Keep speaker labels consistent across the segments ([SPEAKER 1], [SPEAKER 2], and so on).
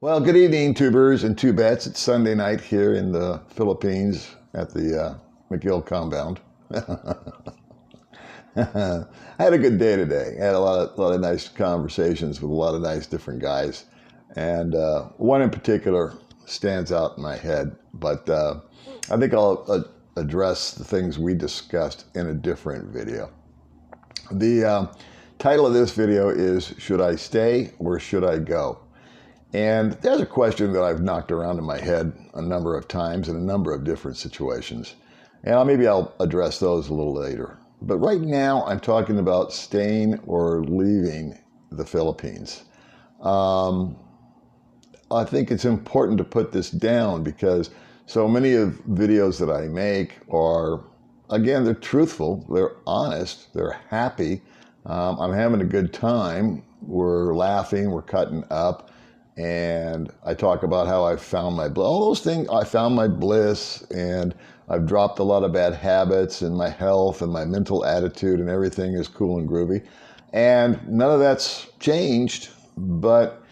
[SPEAKER 1] Well, good evening, tubers and tubettes. It's Sunday night here in the Philippines at the McGill compound. I had a good day today. I had a lot of nice conversations with a lot of nice different guys. And one in particular stands out in my head. But I think I'll address the things we discussed in a different video. The title of this video is, Should I Stay or Should I Go? And there's a question that I've knocked around in my head a number of times in a number of different situations. And maybe I'll address those a little later. But right now, I'm talking about staying or leaving the Philippines. I think it's important to put this down because so many of videos that I make are, again, they're truthful, they're honest, they're happy. I'm having a good time. We're laughing, we're cutting up. And I talk about how I found my bliss, all those things. I found my bliss, and I've dropped a lot of bad habits, and my health and my mental attitude and everything is cool and groovy. And none of that's changed, but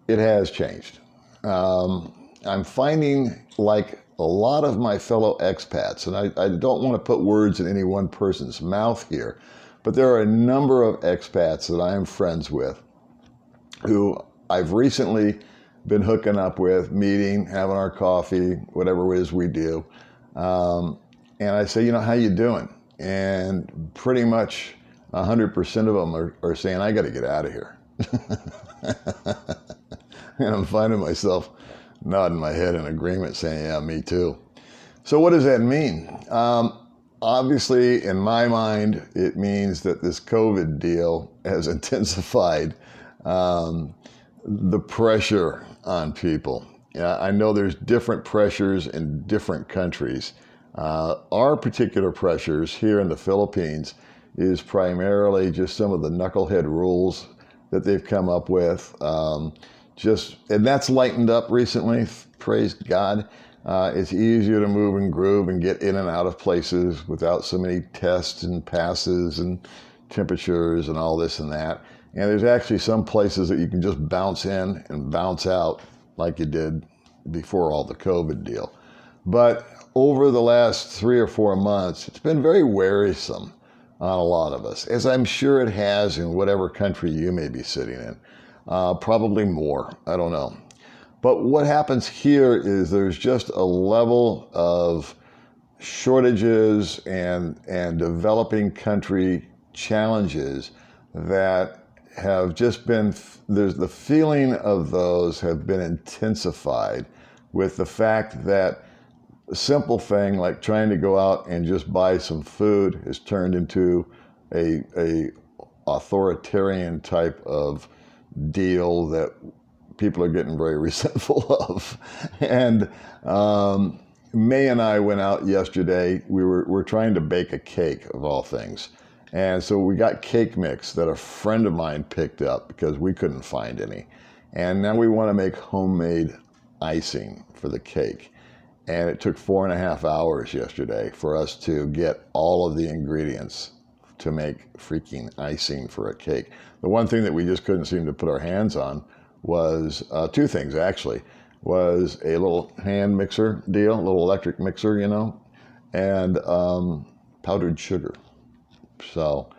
[SPEAKER 1] it has changed. I'm finding, like a lot of my fellow expats, and I don't want to put words in any one person's mouth here, but there are a number of expats that I am friends with who I've recently been hooking up with, meeting, having our coffee, whatever it is we do. And I say, how you doing? And pretty much 100% of them are saying, I got to get out of here. And I'm finding myself nodding my head in agreement saying, yeah, me too. So what does that mean? Obviously, in my mind, it means that this COVID deal has intensified the pressure on people. I know there's different pressures in different countries. Our particular pressures here in the Philippines is primarily just some of the knucklehead rules that they've come up with. And that's lightened up recently, praise God. It's easier to move and groove and get in and out of places without so many tests and passes and temperatures and all this and that. And there's actually some places that you can just bounce in and bounce out like you did before all the COVID deal. But over the last 3 or 4 months, it's been very wearisome on a lot of us, as I'm sure it has in whatever country you may be sitting in. Probably more, I don't know. But what happens here is there's just a level of shortages and developing country challenges that have just been, there's the feeling of those have been intensified with the fact that a simple thing like trying to go out and just buy some food has turned into a authoritarian type of deal that people are getting very resentful of. And May and I went out yesterday. We're trying to bake a cake, of all things. And so we got cake mix that a friend of mine picked up because we couldn't find any. And now we want to make homemade icing for the cake. And it took 4.5 hours yesterday for us to get all of the ingredients to make freaking icing for a cake. The one thing that we just couldn't seem to put our hands on was 2 things, actually. Was a little hand mixer deal, a little electric mixer, and powdered sugar. So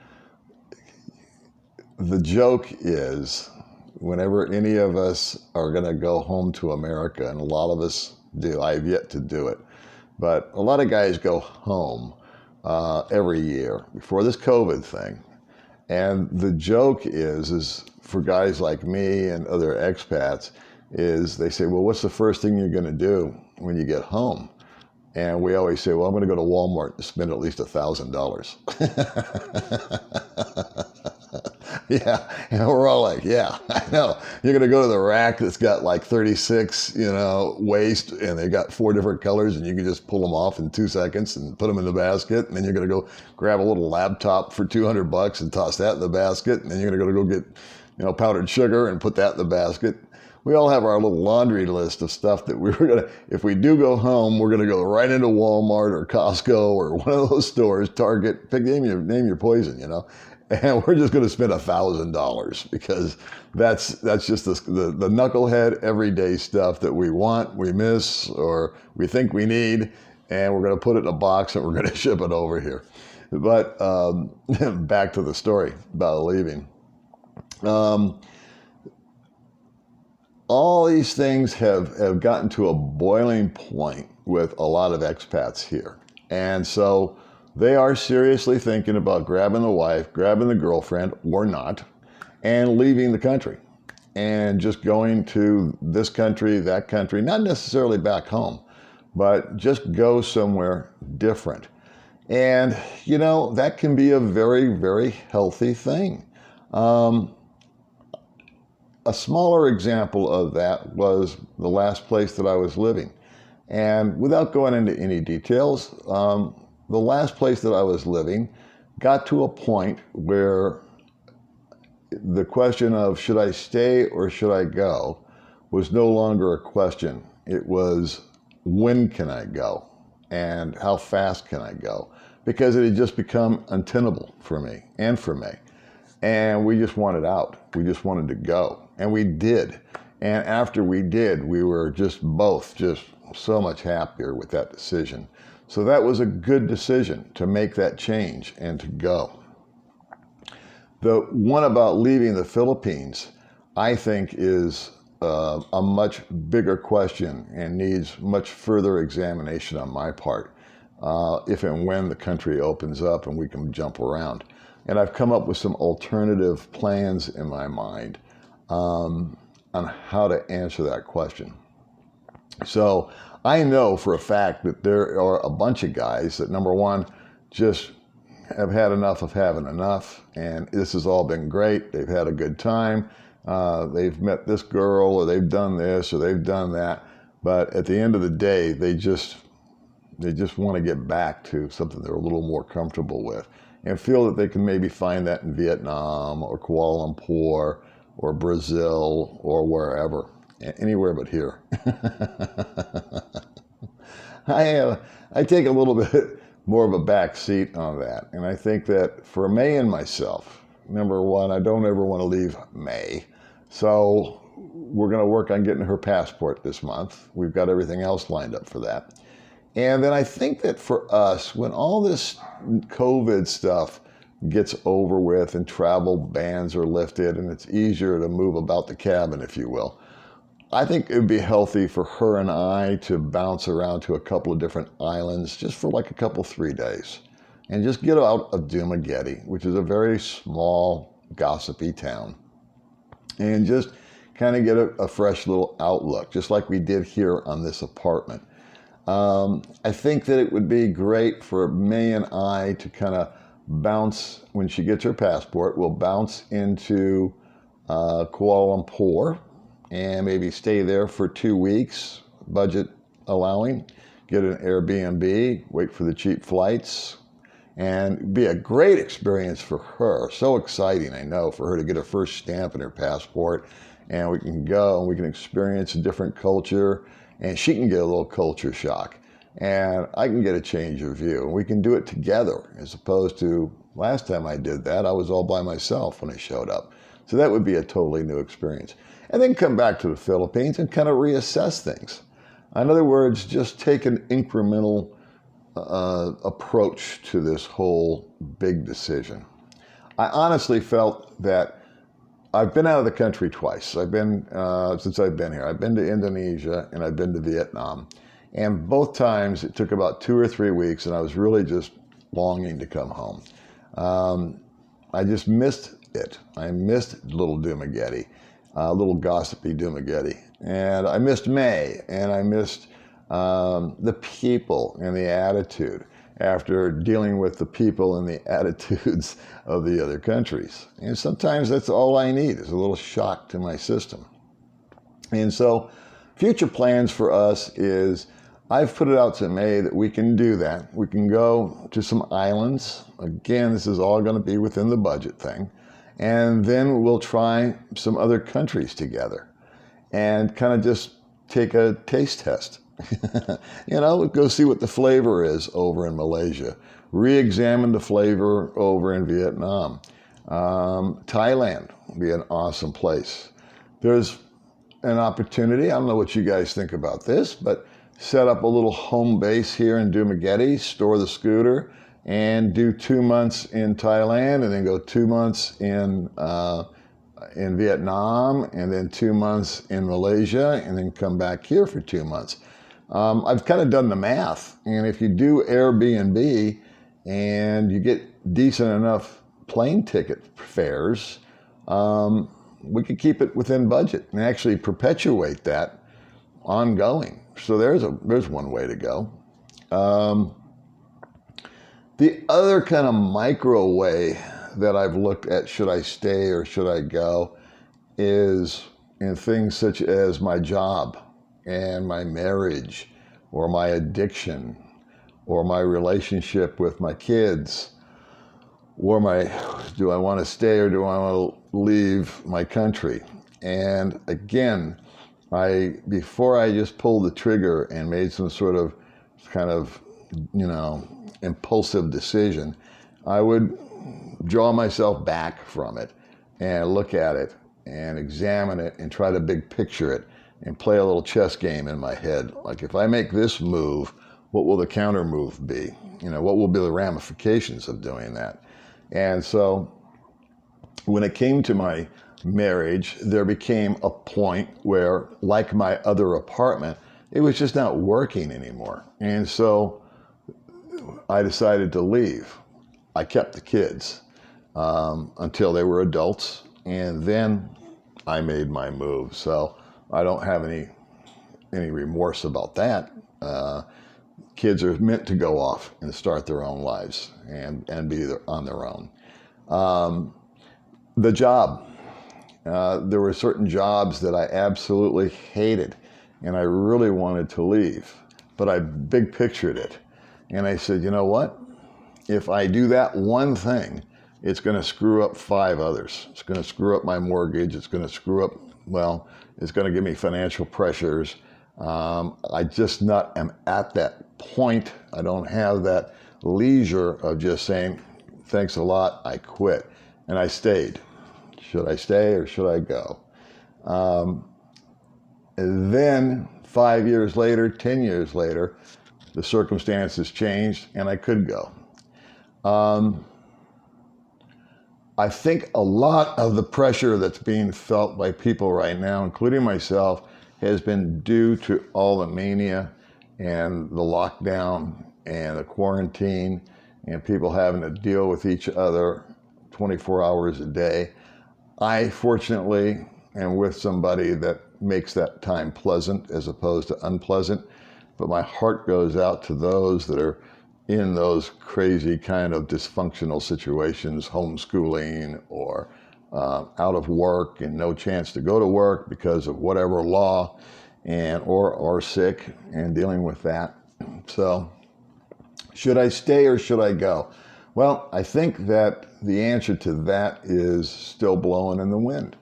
[SPEAKER 1] the joke is, whenever any of us are going to go home to America, and a lot of us do, I've yet to do it, but a lot of guys go home every year before this COVID thing. And the joke is for guys like me and other expats, is they say, well, what's the first thing you're going to do when you get home? And we always say, well, I'm going to go to Walmart and spend at least $1,000. Yeah, and we're all like, yeah, I know. You're going to go to the rack that's got like 36, waist, and they got 4 different colors, and you can just pull them off in 2 seconds and put them in the basket. And then you're going to go grab a little laptop for $200 and toss that in the basket. And then you're going to go get, powdered sugar and put that in the basket. We all have our little laundry list of stuff that if we do go home, we're gonna go right into Walmart or Costco or one of those stores, Target, name your poison, and we're just going to spend $1,000 because that's just the knucklehead everyday stuff that we want, we miss, or we think we need, and we're going to put it in a box and we're going to ship it over here. But back to the story about leaving. All these things have gotten to a boiling point with a lot of expats here. And so they are seriously thinking about grabbing the wife, grabbing the girlfriend, or not, and leaving the country and just going to this country, that country, not necessarily back home, but just go somewhere different. And, you know, that can be a very, very healthy thing. A smaller example of that was the last place that I was living. And without going into any details, the last place that I was living got to a point where the question of should I stay or should I go was no longer a question. It was when can I go and how fast can I go? Because it had just become untenable for me and for May. And we just wanted out. We just wanted to go. And we did. And after we did, we were just both just so much happier with that decision. So that was a good decision to make that change and to go. The one about leaving the Philippines, I think, is a much bigger question and needs much further examination on my part, if and when the country opens up and we can jump around. And I've come up with some alternative plans in my mind on how to answer that question. So I know for a fact that there are a bunch of guys that, number one, just have had enough of having enough, and this has all been great. They've had a good time. They've met this girl, or they've done this, or they've done that. But at the end of the day, they just want to get back to something they're a little more comfortable with and feel that they can maybe find that in Vietnam or Kuala Lumpur or Brazil or wherever, anywhere but here. I take a little bit more of a back seat on that. And I think that for May and myself, number one, I don't ever want to leave May. So we're going to work on getting her passport this month. We've got everything else lined up for that. And then I think that for us, when all this COVID stuff gets over with and travel bans are lifted and it's easier to move about the cabin, if you will, I think it would be healthy for her and I to bounce around to a couple of different islands just for like a couple, 3 days and just get out of Dumaguete, which is a very small, gossipy town, and just kind of get a fresh little outlook, just like we did here on this apartment. I think that it would be great for May and I to kind of bounce, when she gets her passport, we'll bounce into Kuala Lumpur and maybe stay there for 2 weeks, budget allowing, get an Airbnb, wait for the cheap flights, and be a great experience for her. So exciting, I know, for her to get her first stamp in her passport, and we can go and we can experience a different culture, and she can get a little culture shock, and I can get a change of view. And we can do it together, as opposed to last time I did that, I was all by myself when I showed up. So that would be a totally new experience. And then come back to the Philippines and kind of reassess things. In other words, just take an incremental approach to this whole big decision. I honestly felt that I've been out of the country twice. I've been, since I've been here, I've been to Indonesia and I've been to Vietnam. And both times it took about 2 or 3 weeks and I was really just longing to come home. I just missed it. I missed little Dumaguete, little gossipy Dumaguete. And I missed May, and I missed the people and the attitude after dealing with the people and the attitudes of the other countries. And sometimes that's all I need, is a little shock to my system. And so future plans for us is, I've put it out to May that we can do that. We can go to some islands. Again, this is all going to be within the budget thing. And then we'll try some other countries together and kind of just take a taste test. You know, go see what the flavor is over in Malaysia. Re-examine the flavor over in Vietnam. Thailand would be an awesome place. There's an opportunity, I don't know what you guys think about this, but set up a little home base here in Dumaguete, store the scooter, and do 2 months in Thailand, and then go 2 months in Vietnam, and then 2 months in Malaysia, and then come back here for 2 months. I've kind of done the math, and if you do Airbnb and you get decent enough plane ticket fares, we could keep it within budget and actually perpetuate that ongoing. So there's one way to go. The other kind of micro way that I've looked at, should I stay or should I go, is in things such as my job and my marriage or my addiction or my relationship with my kids, or do I want to stay or do I want to leave my country? And again, before I just pulled the trigger and made some sort of kind of, impulsive decision, I would draw myself back from it and look at it and examine it and try to big picture it and play a little chess game in my head. Like, if I make this move, what will the counter move be? What will be the ramifications of doing that? And so when it came to my marriage, there became a point where, like my other apartment, it was just not working anymore. And so I decided to leave. I kept the kids until they were adults, and then I made my move. So I don't have any remorse about that. Kids are meant to go off and start their own lives and be on their own. The job. There were certain jobs that I absolutely hated and I really wanted to leave, but I big pictured it. And I said, you know what? If I do that one thing, it's going to screw up 5 others. It's going to screw up my mortgage. It's going to screw up, it's going to give me financial pressures. I just am at that point. I don't have that leisure of just saying, thanks a lot, I quit. And I stayed. Should I stay or should I go? And then 5 years later, 10 years later, the circumstances changed and I could go. I think a lot of the pressure that's being felt by people right now, including myself, has been due to all the mania and the lockdown and the quarantine and people having to deal with each other 24 hours a day. I fortunately am with somebody that makes that time pleasant as opposed to unpleasant, but my heart goes out to those that are in those crazy kind of dysfunctional situations, homeschooling or out of work and no chance to go to work because of whatever law or sick and dealing with that. So should I stay or should I go? Well, I think that the answer to that is still blowing in the wind.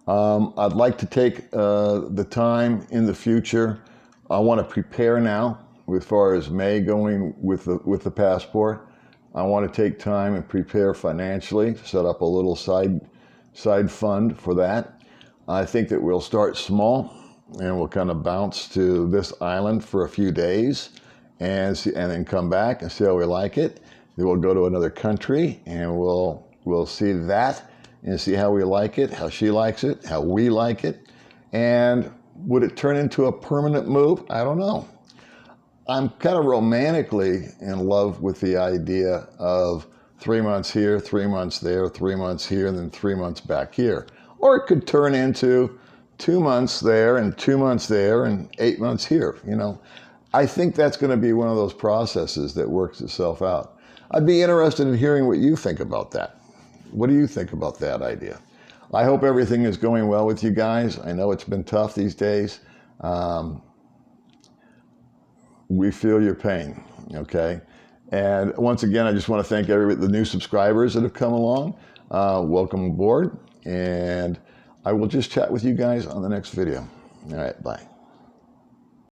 [SPEAKER 1] I'd like to take the time in the future. I want to prepare now as far as May going with the passport. I want to take time and prepare financially, set up a little side fund for that. I think that we'll start small and we'll kind of bounce to this island for a few days and then come back and see how we like it. Then we'll go to another country and we'll see that and see how we like it, how she likes it, how we like it. And would it turn into a permanent move? I don't know. I'm kind of romantically in love with the idea of 3 months here, 3 months there, 3 months here, and then 3 months back here. Or it could turn into 2 months there and 2 months there and 8 months here. I think that's going to be one of those processes that works itself out. I'd be interested in hearing what you think about that. What do you think about that idea? I hope everything is going well with you guys. I know it's been tough these days. We feel your pain, okay? And once again, I just want to thank the new subscribers that have come along. Welcome aboard, and I will just chat with you guys on the next video. All right, bye.